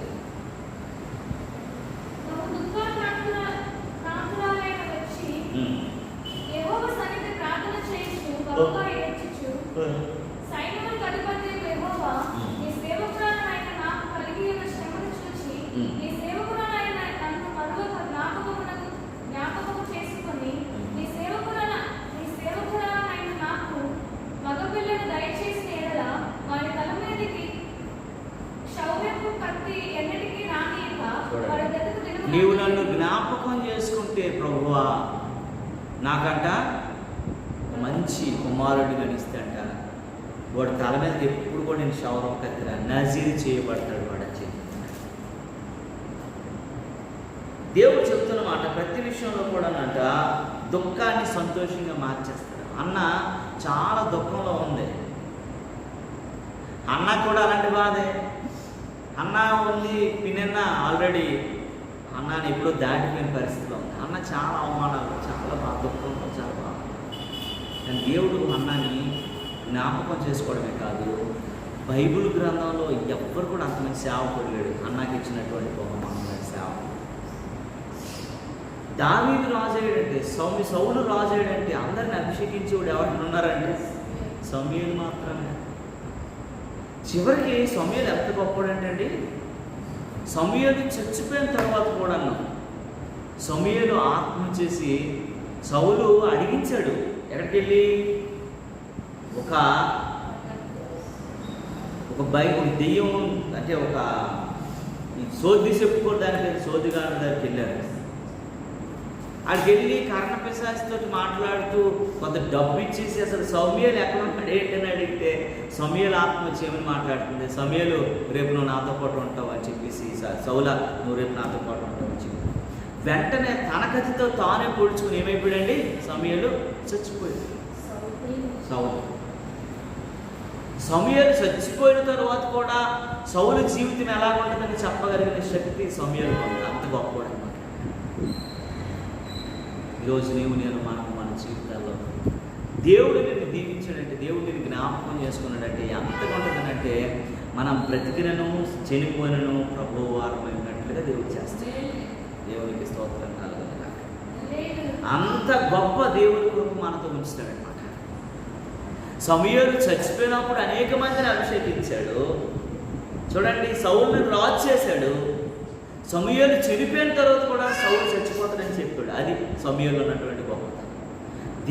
సైన్యములకు అధిపతియగు యెహోవా, నీ సేవకురాలైన నాకు కలిగి ఉన్న శ్రమను చూచి నీ సేవకురాలైన నన్ను మరొక జ్ఞాపకము చేసుకొని నీ సేవకురాలైన నాకు మగపిల్లను దయచేసిన ఎడల వారి తల మీదకి క్షౌర్యపు కత్తి ఎన్నటికీ రానియక వారి దగ్గరకు తిరుగు. నీవు నన్ను జ్ఞాపకం చేసుకుంటే ప్రభువా, నాకంట మంచి కుమారుడిని గణిస్తాంట, వాడు తల మీద ఎప్పుడు కూడా నేను క్షౌరం కత్తిరా నజీరు చేయబడతాడు వాడు అని చెప్పి దేవుడు చెప్తున్నమాట. ప్రతి విషయంలో కూడానంట దుఃఖాన్ని సంతోషంగా మార్చేస్తాడు. అన్న చాలా దుఃఖంలో ఉంది, అన్న కూడా అలాంటి బాధే. అన్న ఉంది, పిన్న ఆల్రెడీ అన్నాన్ని ఎప్పుడో దాటిపోయిన పరిస్థితిలో ఉంది. అన్న చాలా అవమానాలు, చాలా బాధ, దుఃఖంలో చాలా బాధ. కానీ దేవుడు అన్నాన్ని జ్ఞాపకం చేసుకోవడమే కాదు, బైబిల్ గ్రంథంలో ఎవ్వరు కూడా అంతమంది సేవకుడు లేడు అన్నాకి ఇచ్చినటువంటి బహుమానమైన సేవ. దావీదు రాజయ్యాడంటే, సౌలు రాజయ్యాడంటే అందరిని అభిషేకించేవాడు ఎవరు ఉన్నారంటే సమూయేలు మాత్రమే. చివరికి సమూయేలు ఎంత గొప్పడంటే సమూయేలు చచ్చిపోయిన తర్వాత కూడా సమూయేలు ఆత్మ చేసి సౌలు అడిగించాడు. ఎక్కడికి వెళ్ళి ఒక దెయ్యం అంటే ఒక సోది చెప్పుకోవడానికి సోదిగాడి దగ్గరికి వెళ్ళారు. అక్కడికి వెళ్ళి కర్ణపిశాచితో మాట్లాడుతూ కొంత డబ్బు ఇచ్చేసి అసలు సమూయేలు ఎక్కడ ఉన్నాడు ఏంటని అడిగితే సమూయేలు ఆత్మ వచ్చేమని మాట్లాడుతుంది. సమూయేలు రేపు నువ్వు నాతో పాటు ఉంటావు అని చెప్పేసి, సౌలా నువ్వు రేపు నాతో పాటు ఉంటావు అని చెప్పి వెంటనే తన కథతో తానే పొడుచుకుని ఏమైపోయాడండి సమూయేలు చచ్చిపోయాడు. సమూయేలు చచ్చిపోయిన తర్వాత కూడా సౌలు జీవితం ఎలా ఉంటుందని చెప్పగలిగిన శక్తి సమూయేలు అంత గొప్పవాడు అన్నమాట. ఈరోజు నేను మన జీవితాల్లో దేవుడు నిన్ను దీవించాడంటే, దేవుడు నిన్ను జ్ఞాపకం చేసుకున్నాడంటే ఎంతగా ఉంటుందనంటే మనం బ్రతికినను చనిపోయినను ప్రభువు వారమైనట్లుగా దేవుడు చేస్తాడు. దేవునికి స్తోత్రం కలుగుతుంది. అంత గొప్ప దేవుడి కొరకు మనతో ఉంచుతాడనమాట. సమూయేలు చచ్చిపోయినప్పుడు అనేక మందిని అభిషేకించాడు. చూడండి, సౌలుని రాజు చేశాడు. సమూయేలు చనిపోయిన తర్వాత కూడా సౌలు చచ్చిపోతాడని చెప్పాడు. అది సమూయేలు ఉన్నటువంటి గొప్పతనం.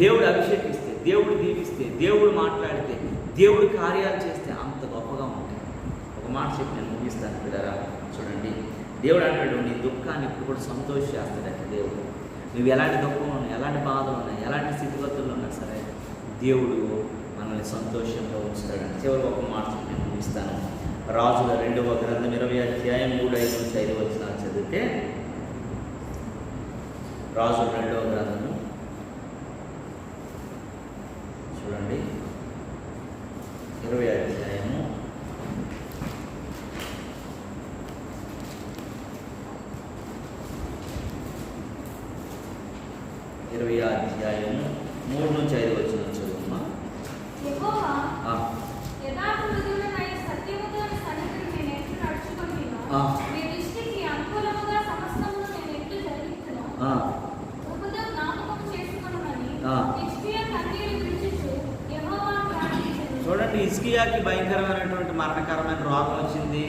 దేవుడు అభిషేకిస్తే, దేవుడు దీవిస్తే, దేవుడు మాట్లాడితే, దేవుడు కార్యాలు చేస్తే అంత గొప్పగా ఉంటాయి. ఒక మాట చెప్పి నేను ముగిస్తాను బిడ్డరా. చూడండి, దేవుడు అంటాడు నీ దుఃఖాన్ని ఇప్పుడు కూడా సంతోషిస్తాడంటే. దేవుడు నువ్వు ఎలాంటి దుఃఖం ఉన్నాయి, ఎలాంటి బాధలు ఉన్నాయి, ఎలాంటి స్థితిగతులు ఉన్నా సరే దేవుడు మనల్ని సంతోషంగా ఉంచుతాడంటే. చివరికి ఒక మాట చెప్పి నేను ముగిస్తాను. రాజుల 2వ గ్రంథం 20వ అధ్యాయం 3-5 చదివితే, రాజుల 2వ గ్రంథము చూడండి 20వ అధ్యాయము 3-5 చదువుమా. చూడండి, హిజ్కియాకి భయంకరమైనటువంటి మరణకరమైన రోగం వచ్చింది.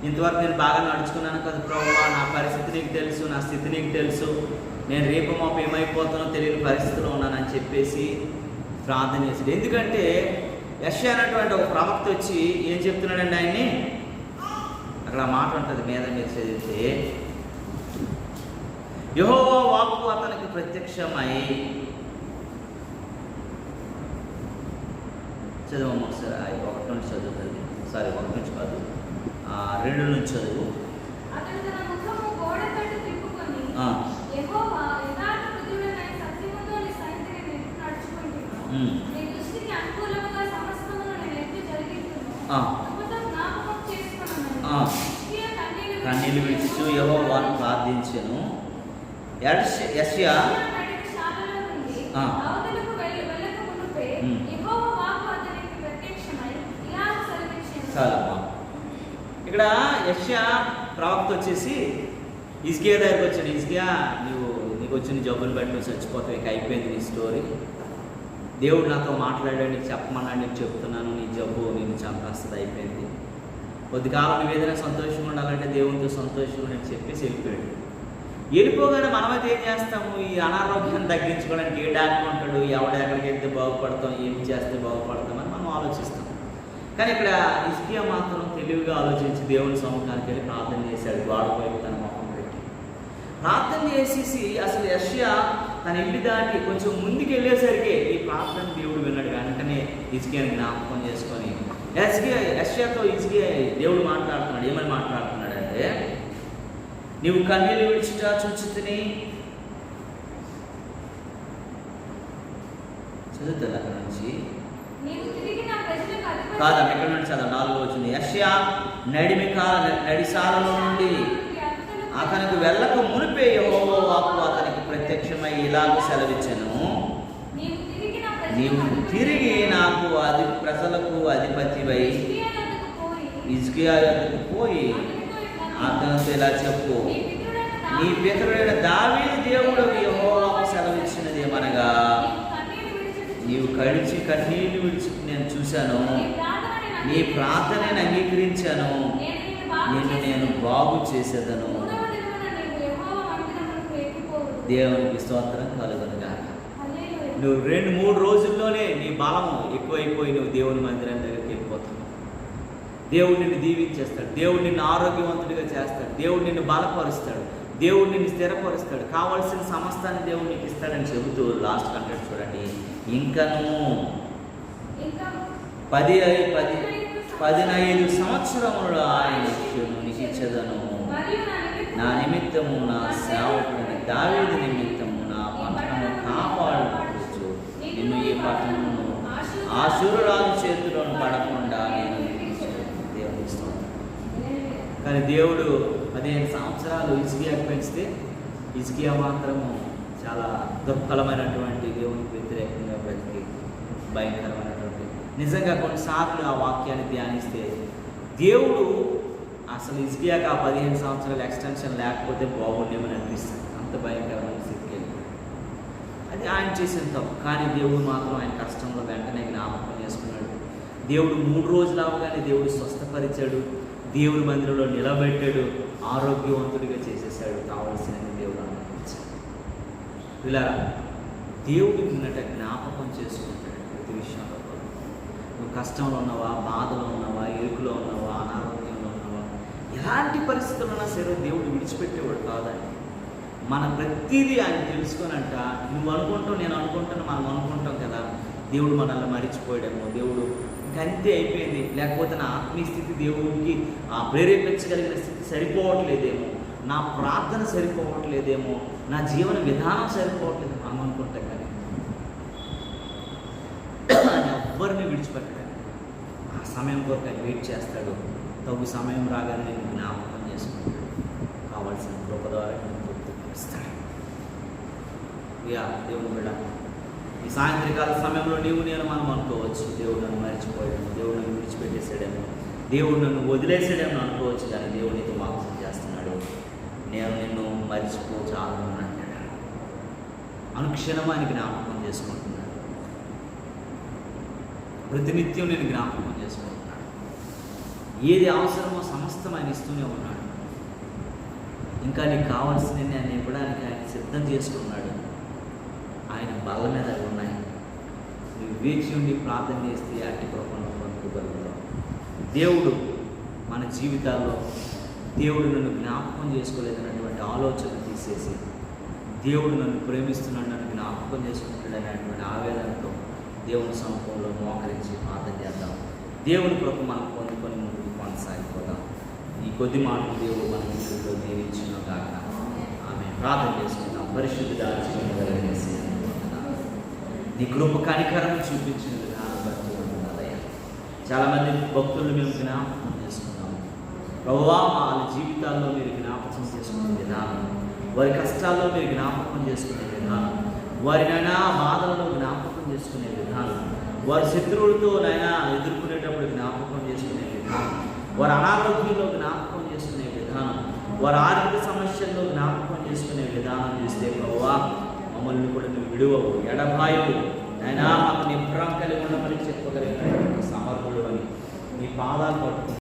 ఇంతవరకు నేను బాగా నడుచుకున్నాను కదా ప్రభువా, నా పరిస్థితి నీకు తెలుసు, నా స్థితి నీకు తెలుసు, నేను రేపు మాపు ఏమైపోతానో తెలియని పరిస్థితిలో ఉన్నానని చెప్పేసి ప్రార్థన చేశాడు. ఎందుకంటే యెషయా అనేటువంటి ఒక ప్రవక్త వచ్చి ఏం చెప్తున్నాడండి ఆయన్ని, అక్కడ మాట ఉంటుంది మీద మీరు చదివితే, యెహోవా వాక్కు అతనికి ప్రత్యక్షమై, చదువు ఒకసారి 1 నుంచి చదువుతుంది, 1 నుంచి కాదు 2 నుంచి చదువు. కన్నీళ్ళు విడిచి యెహోవాను ప్రార్థించెను. యెషయా చాలమ్మా. ఇక్కడ యెషయా ప్రవక్త వచ్చేసి హిజ్కియా దగ్గరికి వచ్చాడు. హిజ్కియా, నీకు వచ్చిన జబ్బుని బట్టి నువ్వు చచ్చిపోతావు, ఇక అయిపోయింది నీ స్టోరీ. దేవుడు నాతో మాట్లాడాడు, నీకు చెప్పమన్నాడు, నీకు చెప్తున్నాను, నీ జబ్బు నేను చంపేస్తుంది, అయిపోయింది. కొద్దికాలం నువ్వు ఏదైనా సంతోషంగా ఉండాలంటే దేవునితో సంతోషంగా అని చెప్పేసి వెళ్ళిపోయాడు. వెళ్ళిపోగానే మనమైతే ఏం చేస్తాము, ఈ అనారోగ్యాన్ని తగ్గించుకోవడానికి ఏ డాక్టర్ ఉంటాడు, ఎక్కడికి వెళ్తే బాగుపడతాం, ఏం చేస్తే బాగుపడతామని మనం ఆలోచిస్తాం. కానీ ఇక్కడ హిజ్కియా మాత్రం తెలివిగా ఆలోచించి దేవుని సముఖానికి వెళ్ళి ప్రార్థన చేశాడు. గోడపైపు తన మొహం పెట్టి ప్రార్థన చేసేసి, అసలు యెషయా తన ఇల్లు దాటి కొంచెం ముందుకు వెళ్ళేసరికి ఈ ప్రార్థన దేవుడు విన్నాడు. వెంటనే హిజ్కియాని జ్ఞాపకం చేసుకొని యెషయాతో హిజ్కియా దేవుడు మాట్లాడుతున్నాడు. ఏమని మాట్లాడుతున్నాడంటే, నీవు కన్నీళ్ళు విడిచుట చూచితిని, చదువుతుంది అక్కడ నుంచి కాదా, ఎక్కడ నుండి చదువు 4వ వచనం. యెషయా నడిసాలలో నుండి అతనికి వెళ్ళక మునిపే యెహోవా వాక్కు అతనికి ప్రత్యక్షమై ఇలాగ సెలవిచ్చెను, నీవు తిరిగి నాకు ప్రజలకు అధిపతివై హిజ్కియా యొద్దకు పోయి అతనితో ఇలా చెప్పు, నీ పితరుడైన దావీదు దేవుడు యెహోవా సెలవిచ్చినది ఏమనగా, నీవు కన్నీళ్లు విడిచి నేను చూశాను, నీ ప్రార్థనను అంగీకరించాను, నేను బాగు చేసేదను. దేవునికి స్తోత్రం కలుగునుగాక. నువ్వు 2-3 రోజుల్లోనే నీ బలం ఎక్కువైపోయి నువ్వు దేవుని మందిరం దగ్గరికి వెళ్ళిపోతావు. దేవుడు నిన్ను దీవించేస్తాడు, దేవుడు నిన్ను ఆరోగ్యవంతుడిగా చేస్తాడు, దేవుడు నిన్ను బలపరుస్తాడు, దేవుడు నిన్ను స్థిరపరుస్తాడు, కావాల్సిన సమస్తాన్ని దేవుడు నీకు ఇస్తాడని చెబుతూ లాస్ట్ కంటెంట్ చూడండి. ఇంకను 15 సంవత్సరములు ఆయన నీకు ఇచ్చేదను. నా నిమిత్తము, నా సేవకుడిని దావీదు నిమిత్తము నా పట్టణము కాపాడుచు నిన్ను ఈ పట్టణమును అశూరురాజు చేతిలోను పడకుండా నేను దేవుని ఇస్తాను. కానీ దేవుడు 15 సంవత్సరాలు హిజ్కియాకు పెంచితే హిజ్కియా మాత్రము చాలా దుర్బలమైనటువంటి దేవునికి వ్యతిరేకంగా బ్రతికి భయంకరమైనటువంటి, నిజంగా కొన్నిసార్లు ఆ వాక్యాన్ని ధ్యానిస్తే దేవుడు అసలు హిజ్కియాకు ఆ 15 సంవత్సరాల ఎక్స్టెన్షన్ లేకపోతే బాగుండేమని అనిపిస్తుంది. అంత భయంకరమైన స్థితికి వెళ్ళిపోయింది. అది ఆయన చేసిన తప్పు. కానీ దేవుడు మాత్రం ఆయన కష్టంలో వెంటనే జ్ఞాపకం చేసుకున్నాడు. దేవుడు 3 రోజులు అవగానే దేవుడు స్వస్థపరిచాడు, దేవుడి మందిరంలో నిలబెట్టాడు, ఆరోగ్యవంతుడిగా చేసేసాడు, కావలసినది దేవుడు అనుమతించాడు. ఇలా దేవుడు నిన్నట జ్ఞాపకం చేసుకుంటాడు ప్రతి విషయంలో. నువ్వు కష్టంలో ఉన్నావా, బాధలో ఉన్నావా, ఇరుకులో ఉన్నావా, అనారోగ్యంలో ఉన్నావా, ఎలాంటి పరిస్థితుల్లో ఉన్నా సరే దేవుడు విడిచిపెట్టేవాడు కాదండి. మన ప్రతిదీ ఆయన తెలుసుకోనంట. నువ్వు అనుకుంటావు, నేను అనుకుంటాను, మనం అనుకుంటాం కదా దేవుడు మనల్ని మరిచిపోయాడేమో, దేవుడు ఇంకంతే అయిపోయింది, లేకపోతే నా ఆత్మీయ స్థితి దేవుడికి ప్రేరేపించగలిగిన స్థితి సరిపోవట్లేదేమో, నా ప్రార్థన సరిపోవట్లేదేమో, నా జీవన విధానం సరిపోవట్లేదు మనం అనుకుంటాం. కానీ ఎవ్వరిని విడిచిపెట్టాడు. ఆ సమయం కొరకు ఆయన వెయిట్ చేస్తాడు. తగు సమయం రాగానే నేను జ్ఞాపకం చేసుకుంటాడు, కావాల్సిన కృప ద్వారా ఇస్తాడు. దేవుని బిడ్డ, ఈ సాయంత్రకాల సమయంలో నేను మనం అనుకోవచ్చు, దేవుడు నన్ను మర్చిపోయాడు, దేవుడు నన్ను విడిచిపెట్టేసాడేమో, దేవుడు నన్ను వదిలేసాడేమో అనుకోవచ్చు. కానీ దేవుడు నీతో వాగ్దానం చేస్తున్నాడు, నేను నిన్ను మర్చిపోచాను అంటాడు. అనుక్షణం ఆయన జ్ఞాపకం చేసుకుంటున్నాడు, ప్రతినిత్యం నేను జ్ఞాపకం చేసుకుంటున్నాడు. ఏది అవసరమో సమస్తం ఆయన ఇస్తూనే ఉన్నాడు. ఇంకా నీకు కావాల్సినవి ఆయన ఇవ్వడానికి ఆయన సిద్ధం చేసుకున్నాడు. ఆయన బల్ల మీద ఉన్నాయి. నువ్వు వేచి ఉండి ప్రార్థన చేస్తే అట్టి కృపను పొందుకోగలుగుతావు. దేవుడు మన జీవితాల్లో దేవుడు నన్ను జ్ఞాపకం చేసుకోలేదన్నటువంటి ఆలోచన తీసేసి దేవుడు నన్ను ప్రేమిస్తున్నాడు, నన్ను జ్ఞాపకం చేసుకుంటాడు అనేటువంటి ఆవేదనతో దేవుని సమూహంలో మోకరించి ప్రార్థన చేద్దాం. దేవుని కృప మనం పొందుకొని ముందుకు కొనసాగిపోదాం. ఈ కొద్ది మాటలు దేవుడు మన ఇంట్లో దీవించిన కాక ఆమె ప్రార్థన చేసుకుందాం. పరిశుద్ధుడా, జీవనగలిగేసి నీ కృప కనికరం చూపించిన విధానం బట్టి ఉంటున్నదయ్యా. చాలామంది భక్తులు మేము జ్ఞాపకం చేసుకున్నాము ప్రభువా. వాళ్ళ జీవితాల్లో మీరు జ్ఞాపకం చేసుకునే విధానం, వారి కష్టాల్లో మీరు జ్ఞాపకం చేసుకునే విధానం, వారినైనా బాధల్లో జ్ఞాపకం చేసుకునే విధానం, వారి శత్రువులతో నైనా ఎదుర్కొనేటప్పుడు జ్ఞాపకం చేసుకునే విధానం, వారి అనారోగ్యంలో జ్ఞాపకం చేసుకునే విధానం, వారి ఆర్థిక సమస్యల్లో జ్ఞాపకం చేసుకునే విధానం చూస్తే ప్రభువా మమ్మల్ని కూడా నువ్వు విడువవు, ఎడబాయవు అయినా మాకు నిబ్రం కలిగి ఉండమని చెప్పగలిగినటువంటి సమర్థుడు అని నీ పాదాలు పట్టుకుంటాం.